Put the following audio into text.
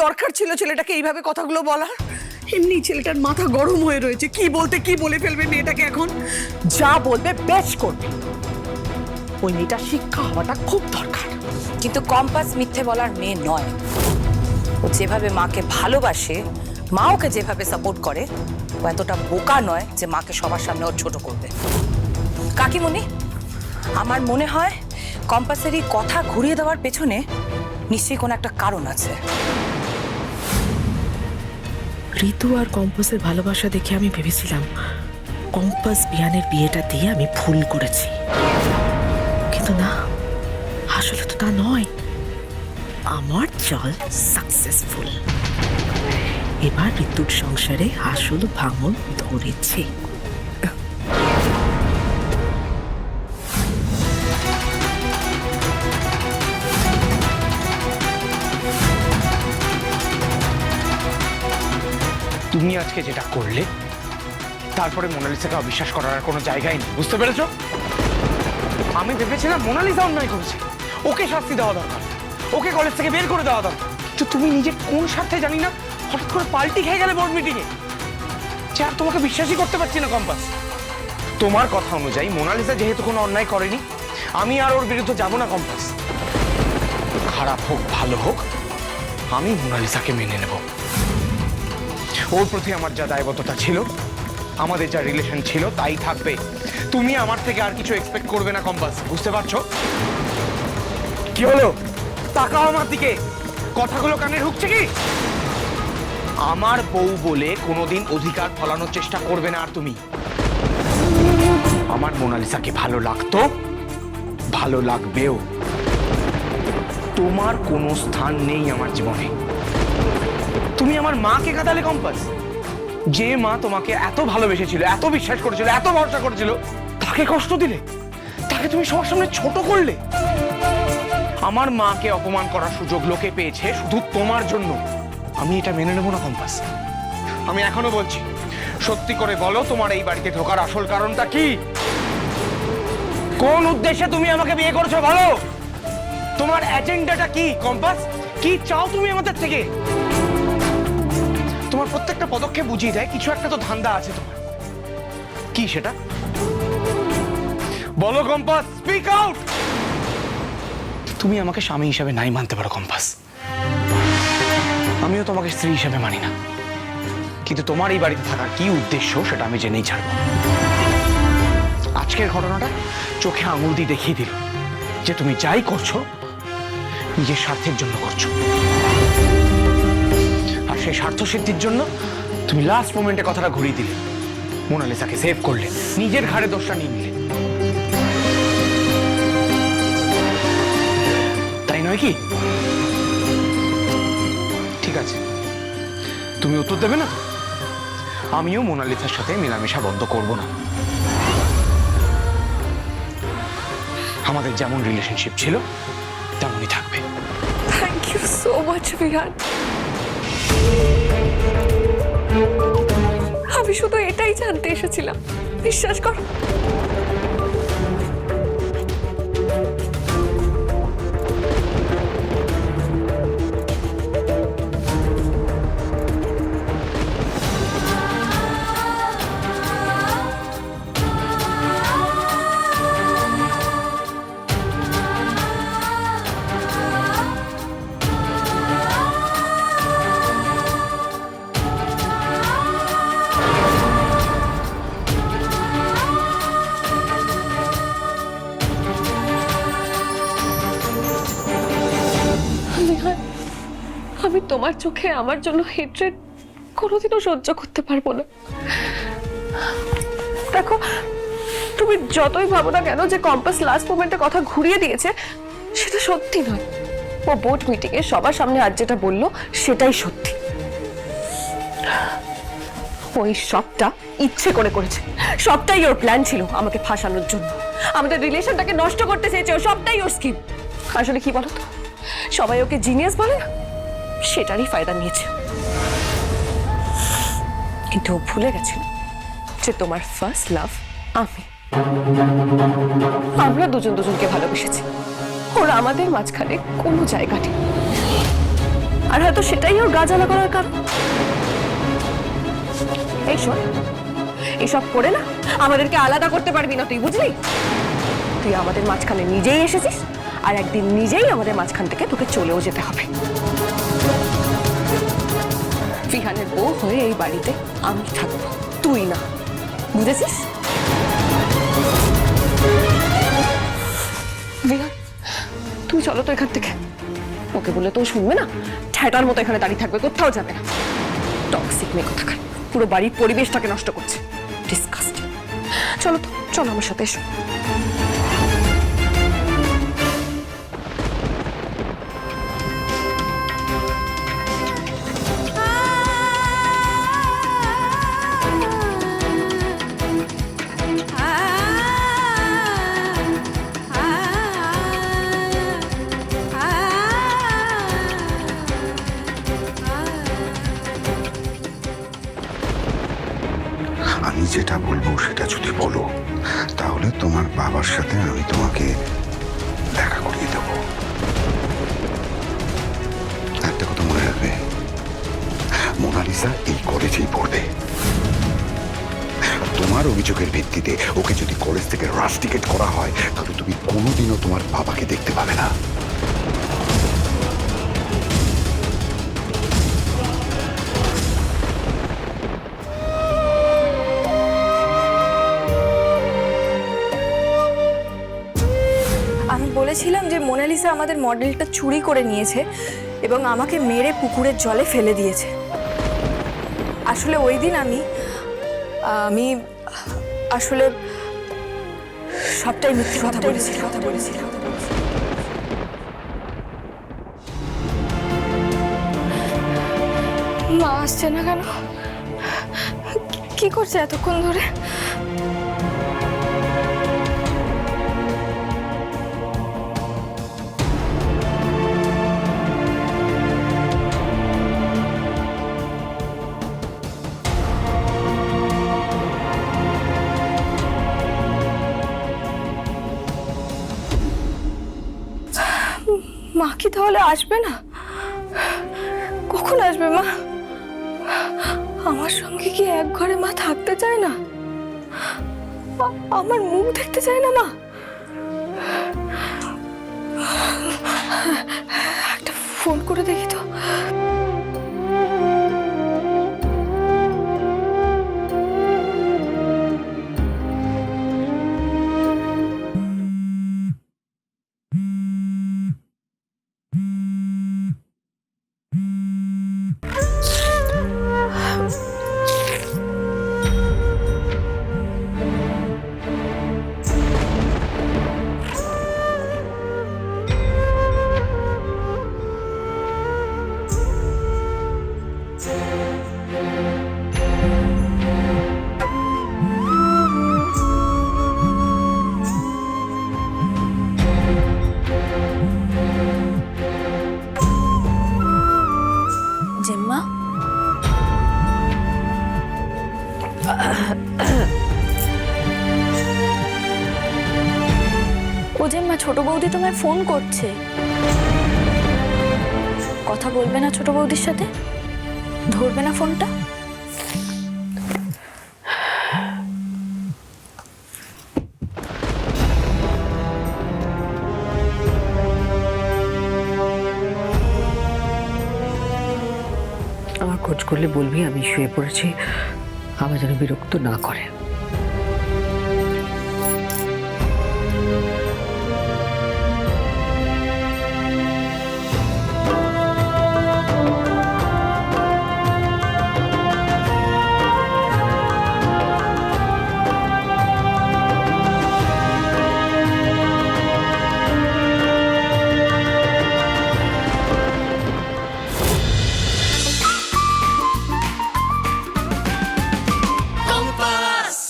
দরকার ছিল ছেলেটাকে এইভাবে কথাগুলো বলার? এমনি ছেলেটার মাথা গরম হয়ে রয়েছে, কি বলতে কি বলে ফেলবে মেয়েটাকে এখন। যা বলবে বেশ করবে। ওই মেয়েটা শিক্ষা হওয়াটা খুব দরকার। কিন্তু কম্পাস মিথ্যে বলার মেয়ে নয়। ও যেভাবে মাকে ভালোবাসে, মা ওকে যেভাবে সাপোর্ট করে, ও এতটা বোকা নয় যে মাকে সবার সামনে ওর ছোট করবে। কাকিমণি, আমার মনে হয় কম্পাসের এই কথা ঘুরিয়ে দেওয়ার পেছনে নিশ্চয়ই কোনো একটা কারণ আছে। ঋতু আর কম্পাসের ভালোবাসা দেখে আমি ভেবেছিলাম কম্পাস বিয়ানের বিয়েটা দিয়ে আমি ভুল করেছি, কিন্তু না, আসলে তো তা নয়। আমার চাল সাকসেসফুল। এবার ঋতুর সংসারে আসল ভাঙন ধরেছে। তুমি আজকে যেটা করলে তারপরে মোনালিসাকে অবিশ্বাস করার আর কোনো জায়গাই নেই, বুঝতে পেরেছো? আমি ভেবেছিলাম মোনালিসা অন্যায় করেছে, ওকে শাস্তি দেওয়া দরকার, ওকে কলেজ থেকে বের করে দেওয়া দরকার। তো তুমি নিজে কোন স্বার্থে জানি না হঠাৎ করে পাল্টি খেয়ে গেলে বোর্ড মিটিংয়ে, যে আর তোমাকে বিশ্বাসই করতে পারছি না কম্পাস। তোমার কথা অনুযায়ী মোনালিসা যেহেতু কোনো অন্যায় করেনি, আমি আর ওর বিরুদ্ধে যাব না কম্পাস। খারাপ হোক ভালো হোক, আমি মোনালিসাকে মেনে নেব। ওর প্রতি আমার যা দায়বদ্ধতা ছিল, আমাদের যা রিলেশন ছিল তাই থাকবে। তুমি আমার থেকে আর কিছু এক্সপেক্ট করবে না কম্পাস, বুঝতে পারছো? কি হলো? তাকাও আমার দিকে, কথাগুলো কানে ঢুকছে কি? আমার বউ বলে কোনোদিন অধিকার ফলানোর চেষ্টা করবে না আর তুমি। আমার মোনালিসাকে ভালো লাগতো, ভালো লাগবেও। তোমার কোনো স্থান নেই আমার জীবনে। তুমি আমার মাকে কাঁদালে কম্পাস, যে মা তোমাকে এত ভালোবেসেছিল, এত বিশ্বাস করেছিল, এত ভরসা করেছিল, তাকে কষ্ট দিলে, তাকে তুমি সবার সামনে ছোট করলে। আমার মাকে অপমান করার সুযোগ লোকে পেয়েছে শুধু তোমার জন্য। আমি এটা মেনে নেব না কম্পাস। আমি এখনো বলছি, সত্যি করে বলো তোমার এই বাড়িতে ঢোকার আসল কারণটা কি? কোন উদ্দেশ্যে তুমি আমাকে বিয়ে করেছো বলো? তোমার এজেন্ডাটা কি কম্পাস? কি চাও তুমি আমাদের থেকে? তোমার প্রত্যেকটা পদক্ষেপ বুঝিয়ে দেয় কিছু একটা তো ধান্দা আছে তোমার। কি সেটা বলো কম্পাস, স্পিক আউট। তুমি আমাকে স্বামী হিসেবে নাই মানতে পারো কম্পাস, আমিও তোমাকে স্ত্রী হিসেবে মানি না, কিন্তু তোমার এই বাড়িতে থাকার কি উদ্দেশ্য সেটা আমি জেনেই ছাড়বো। আজকের ঘটনাটা চোখে আঙুল দিয়ে দেখিয়ে দিল যে তুমি যাই করছো নিজের স্বার্থের জন্য করছো, আর সেই স্বার্থ সিদ্ধির জন্য তুমি লাস্ট মোমেন্টে কথাটা ঘুরিয়ে দিলে, মোনালিসাকে সেভ করলে, নিজের ঘাড়ে দোষটা নিয়ে নিলে, তাই নয় কি? ঠিক আছে, তুমি উত্তর দেবে না? আমিও মোনালিসার সাথে মেলামেশা বন্ধ করব না। আমাদের যেমন রিলেশনশিপ ছিল তেমনই থাকবে। থ্যাংক ইউ সো মাচ বিহান। আমি শুধু এটাই জানতে এসেছিলাম, বিশ্বাস করো। আমি তোমার চোখে আমার জন্য হেট্রেড কোনোদিনও সহ্য করতে পারবো না। দেখো, তুমি যতই ভাবো না কেন যে কম্পাস লাস্ট মোমেন্টে কথা ঘুরিয়ে দিয়েছে, সেটা সত্যি নয়। ও বোর্ড মিটিং এ সবার সামনে আজ যেটা বললো সেটাই সত্যি। ওই সবটা ইচ্ছে করে করেছে, সবটাই ওর প্ল্যান ছিল আমাকে ফাঁসানোর জন্য, আমাদের রিলেশনটাকে নষ্ট করতে চেয়েছে। ও সবটাই ওর স্কিম। আসলে কি বলতো, সবাই ওকে জিনিয়াস বলে না, সেটারই ফায়দা নিয়েছে। কিন্তু ও ভুলে গেছিল যে তোমার ফার্স্ট লাভ আমি। আমরা দুজন দুজনকে ভালোবেসেছি, ওর আমাদের মাঝখানে কোনো জায়গা নেই। আর হয়তো সেটাই ওর গা জ্বালা করার কারণ। এই শোন, এসব করে না আমাদেরকে আলাদা করতে পারবি না তুই, বুঝলি? তুই আমাদের মাঝখানে নিজেই এসেছিস, আর একদিন নিজেই আমাদের মাঝখান থেকে তোকে চলেও যেতে হবে। বিহানের বউ হয়ে এই বাড়িতে আমি থাকবো, তুই না, বুঝেছিস? বিহান, তুই চলো তো এখান থেকে। ওকে বলে তো শুনবে না, ঠ্যাটার মতো এখানে দাঁড়িয়ে থাকবে, কোথাও যাবে না। টক্সিক মেয়ে কোথাকার, পুরো বাড়ির পরিবেশটাকে নষ্ট করছে। ডিসকাস্টিং। চলো তো, চলো আমার সাথে এসো। আমি যেটা বলবো সেটা যদি বলো, তাহলে তোমার বাবার সাথে আমি তোমাকে দেখা করিয়ে দেব। একটা কথা মনে রাখবে, মোনালিসা এই কলেজেই পড়বে। তোমার অভিযোগের ভিত্তিতে ওকে যদি কলেজ থেকে রাস্টিকেট করা হয়, তাহলে তুমি কোনোদিনও তোমার বাবাকে দেখতে পাবে না। আমি বলেছিলাম যে মোনালিসা আমাদের মডেলটা চুরি করে নিয়েছে এবং আমাকে মেরে পুকুরের জলে ফেলে দিয়েছে। আসলে ওই দিন আমি আসলে সবটাই মিথ্যে কথা বলেছিলাম। মা আসছে না কেন? কি করছে এতক্ষণ ধরে? মা কি তাহলে আসবে না? কখন আসবে মা? আমার সঙ্গে কি এক ঘরে মা থাকতে চায় না? আমার মুখ দেখতে চায় না মা? একটা ফোন করে দেখি তো। জেম্মা, ও জেম্মা, ছোট বৌদি তোমায় ফোন করছে। কথা বলবে না ছোট বৌদির সাথে? ধরবে না ফোনটা? আমার খোঁজ করলে বলবি আমি শুয়ে পড়েছি, আমার যেন বিরক্ত না করে।